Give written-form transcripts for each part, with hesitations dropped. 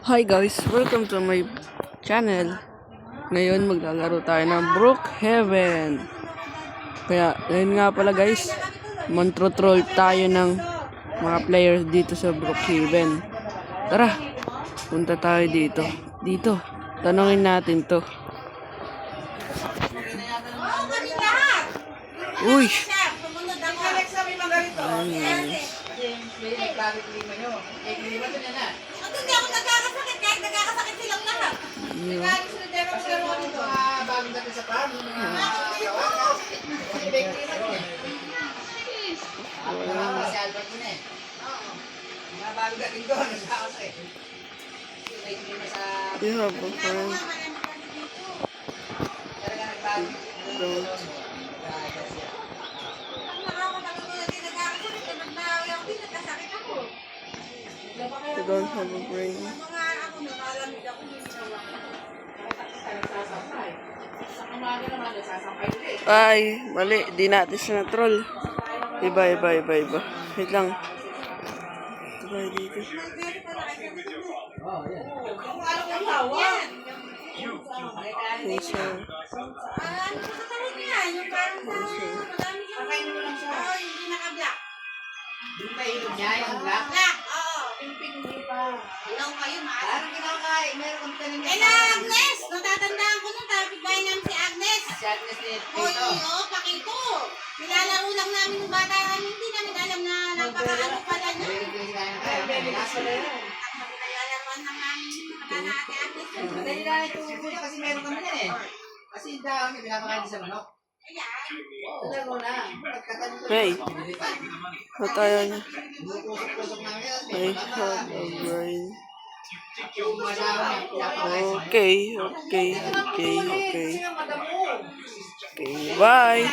Hi guys, welcome to my channel. Ngayon maglalaro tayo ng Brookhaven. Kaya ngayon nga pala guys, troll tayo ng mga players dito sa Brookhaven. Tara, punta tayo dito. Tanungin natin to. Uy! Hindi ako nagkakasakit kahit nagkakasakit silang lahat. You have a friend. Don't. You don't have a brain. Ay, mali. Di natin siya na-troll. Iba. Wait lang. Iba dito. Isa. Agnes! Natatandaan ko nung tapit bahay namin si Agnes. Oo, pakito. Nilalaro lang namin ng bata namin. Hindi namin alam na napakaano pala niya. Nilalaruan lang namin yung bata na ate Agnes. Kasi meron kami yan eh. Kasi dami pinapakain sa manok. Ayan. Hey. Tayo niya. I have a brain. Okay. Bye.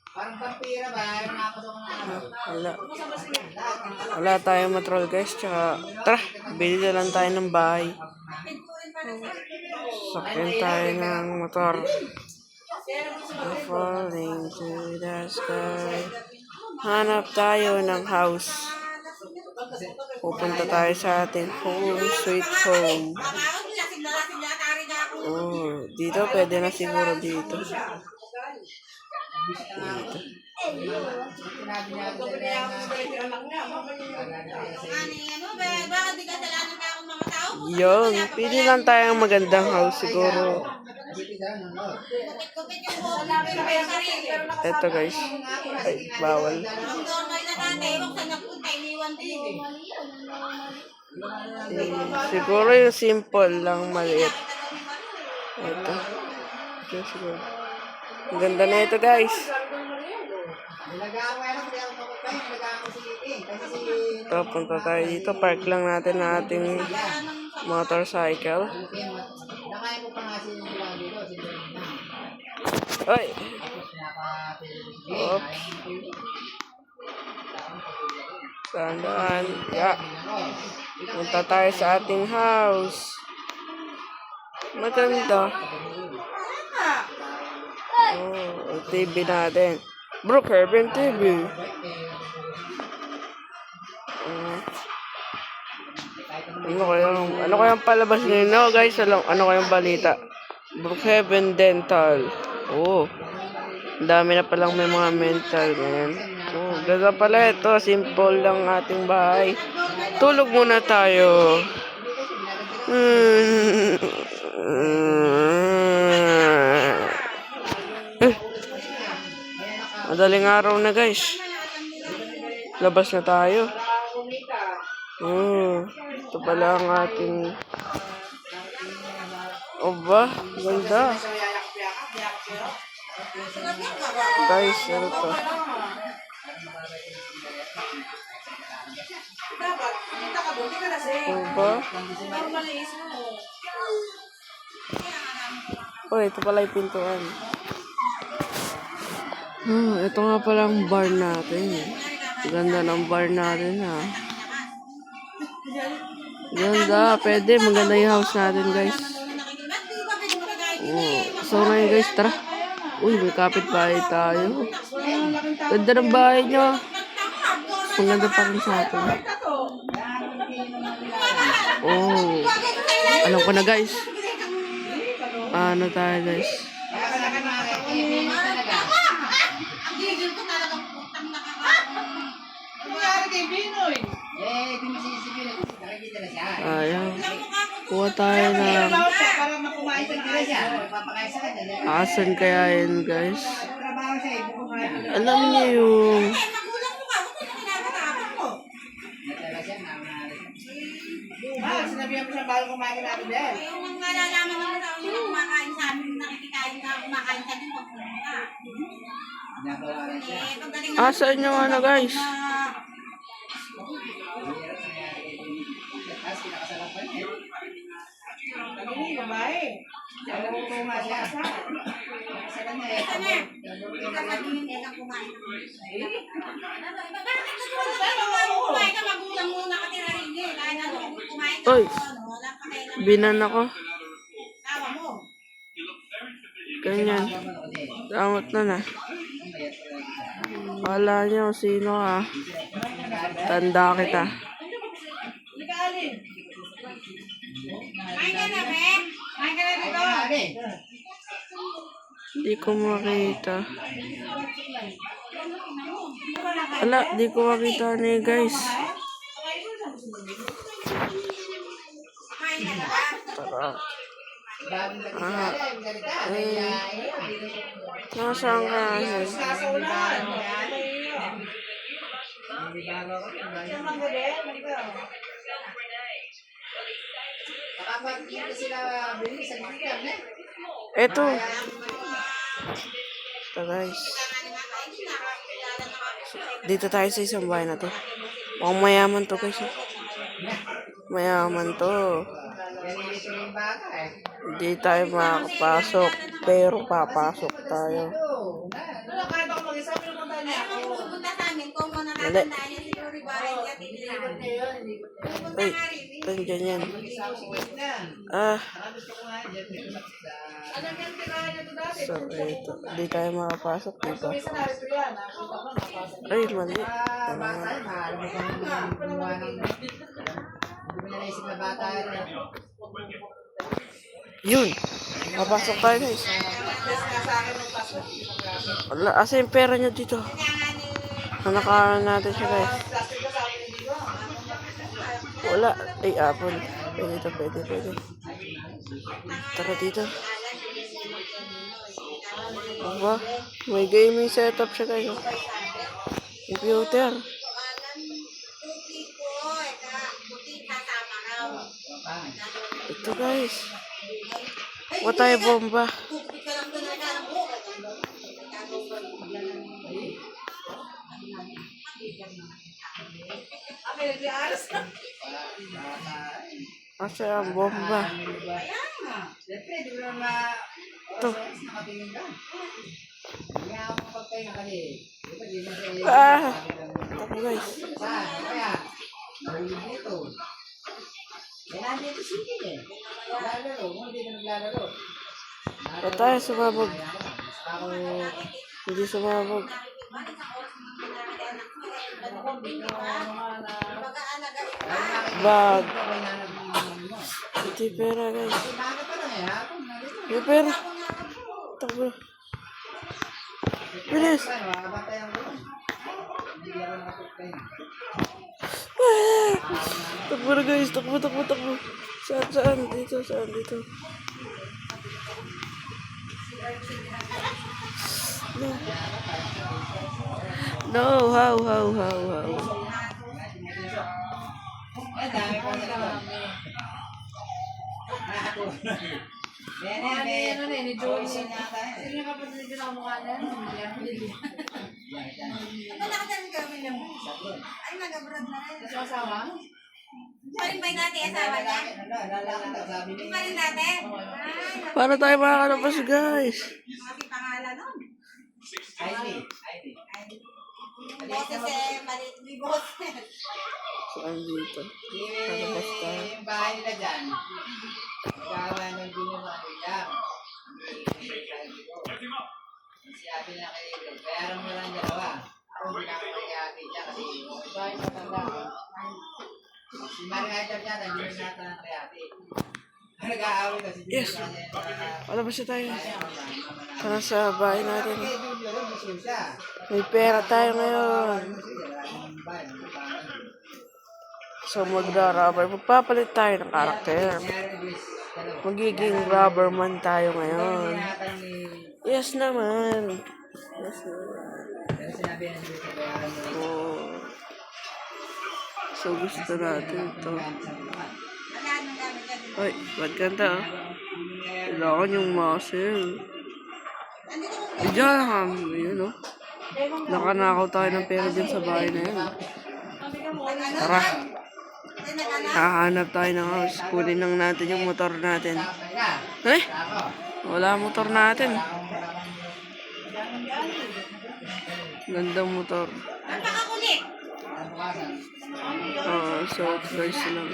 Parang vampira ba? Nakapasok na. Wala tayong matrol guys. Tsaka, tara, bili na lang tayo ng bahay. Sakyan tayo ng motor. Falling to the sky. Hanap tayo ng house. Pupunta tayo sa ating home sweet home. Oh, dito pwede na siguro dito. Yun, pili lang tayong magandang house siguro. Eto guys. Ay, bawal. Siguro yung simple lang, maliit. Eto. Okay, siguro. Ang ganda na ito guys. Ito, punta tayo dito. Park lang natin na ating motorcycle. Oy! Oops. Sandaan. Yeah. Punta tayo sa ating house. Maganda. Oh, ang TV natin. Brookhaven TV. Ano kayang palabas nyo guys? Ano kayang balita? Brookhaven Dental. Oh. Ang dami na palang may mga mental ngayon. Oh, ganda pala ito. Simple lang ating bahay. Tulog muna tayo. Madaling araw na guys. Labas na tayo. Ito pala ang ating oba, ganda. Guys, ano to? Oba. Oh, ito pala yung pintuan. Ito nga palang bar natin. Ganda ng bar natin ha. Ganda, pwede. Maganda yung house natin, guys. So ngayon guys, tara. Uy, may kapitbahay tayo. Ganda ng bahay nyo. Ang ganda pa rin sa atin. Oh. Alam ko na guys. Ano tayo guys? Kaya kailangan makakaibigan talaga. Ang gigil ko talagang putang nakakapon. Ano nangyari kay Binoy? Di masisipin. Nakikita na siya. Ayan. Kuha tayo na. Para makumain sa tira siya. Papakain sa kanya. Asan kaya yun guys? Trabaho siya eh. Bukumain. Alam niyo yung... Magulang mo ka, huwag mo na kinakatapon mo. Natala siya. Sinabihan mo siya bago kumain natin din. Yung malalaman naman sa mga kumakain sa amin, nakikikain na kumakain sa amin, huwag mo na. Nagawa na siya. Pagdating Asan yung ano guys? Tapos kinakasalan pa niya. Pag-ini, babae. Naguluto nga siya. Kinakasalan niya eh. Hindi ka kumain. Bakit kumain ka magulang mo nakatira rin eh. Kahit ano, kumain ka Oy. wala pa kailang Binan ako. tawa mo. Ganyan. Damot na. Wala niyo sino ah. Tanda kita. Kain ka na, be? Kain ka na dito. Di ko makita. Wala, di ko makita ni guys. Kain ka na ba? Tara. Nasaan ka? Nakapag-kita sila bili sa gitna, eh. Eto. Ito guys. Dito tayo sa isang bahay na to. Mukhang mayaman to guys. Mayaman to. Ganito yung bata, eh. Hindi tayo makakapasok. Pero papasok tayo. Kahit ako mag-isa, pinupunta niya ako. Pupunta sa amin, kung mo natatandaan niya siguro rin bahay niya, titilihan. Pupunta Ay, nga rin. nandiyan yan. Mag-isa ako sa gitna. Ah, Gusto ko nga dyan, may sa... Alam niya, tirahan niya to dati. so ito. Hindi tayo makapasok dito. Isa na rin yan, nakita ko, napasok. Ay, mali. Bata, mahal mo kang gumawa ng... Hindi mo na naisip na bata yan. Yun. Papasok tayo guys. Wala, asa yung pera nyo dito? Hanakaran natin siya guys. Wala. Ay, apple. Pwede ito, pwede. Tara dito. Aba, may gaming setup siya guys. Oh. Computer. Ito guys. Huwag tayo bomba. Asa ang bomba? Siyempre, di mo na Ito. nakatingin ka. Hindi nga ako makapagpahinga kasi. Di ba, di mo siya... Ito guys. Saan? Kaya, nahulog dito. Eh, nandito si King eh. Naglalaro. Kung hindi na naglalaro. Huwag tayo sumabog. Ako, Hindi sumabog. Bag. Ito yung pera guys. bakit pa lang eh, hapon. Nandito. Yung pera. Takbo. Bilis. Paano, makabantayan ko. Hindi ako nakapagpahinga. Takbo na guys. Takbo. Saan? Dito. No, how. Eh, dami ko na naman. Nene, ni Joey siya yata eh. Ano nakasama kami naman? Ay, nag-abroad na rin. Sa asawa? Pa rin ba yung dati asawa niya? Sabi Di niya. pa rin dati? Ay, Para tayo makakalabas guys. kasi pangalan nun. Ivy. Boses eh, maliit ni boses. Saan dito? Kalabas tayo. Yung bahay nila dyan. Gawa ng ginawa nila. pinaka-libre. Bayaran mo lang dalawa. Ako hindi na ako mag-iati dyan kasi bahay matanda ko. Si Marietta dyan, hindi na nata ng kayati. Nag-aaway kasi. Yes. Palabas na tayo. Tara sa bahay natin. May pera tayo ngayon. So magra-rubber. Magpapalit tayo ng karakter. Magiging rubberman tayo ngayon. Yes naman. Yes naman. Oh. So gusto natin ito. Ay, ba't ganda ah? Kailangan yung muscle. Diyan, yun oh. Nakanakaw tayo ng pera dyan sa bahay na yun. Tara. Hahanap tayo ng house. Kunin lang natin yung motor natin. Eh? Wala motor natin. Gandang motor. Napakakulit. So guys lang.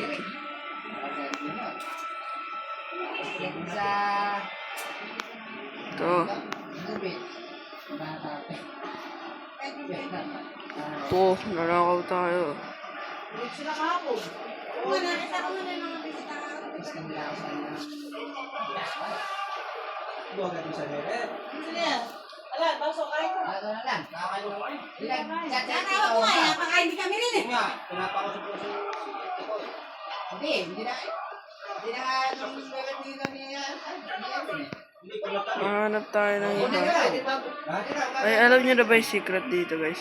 Ito. Ito, nanakaw tayo. Oo, nakita ko na yung mga bisita ka. Ala, pasok kayo. Natawa ko nga, baka hindi kami rin eh. Mahanap tayo ng iba. Ay, alam niyo na ba yung secret dito, guys?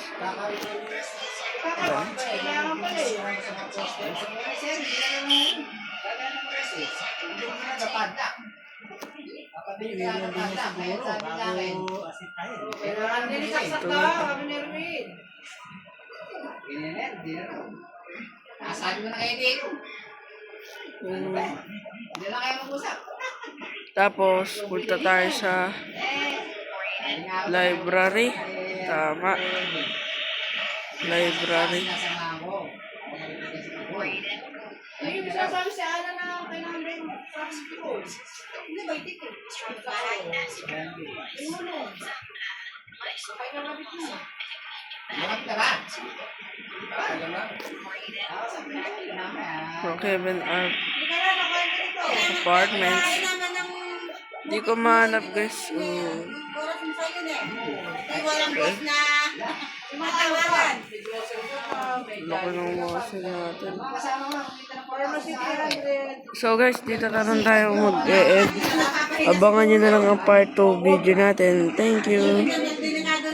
Sabi mo na kayo dito. Hindi na kayo mag-usap. Tapos, punta tayo sa library. Tama. Library. Hindi ba sabi si Ana na kailangan rin fax ko? Hindi ba itik ko? Malapit ka ba? From Kevin Apartments. Hindi ko mahanap, guys. Oras mo sa'yo eh. Hindi walang boss na matawagan. Laki ng muscle natin. So guys, dito na lang tayo mag-e-end. Abangan nyo na lang ang part 2 video natin. Thank you.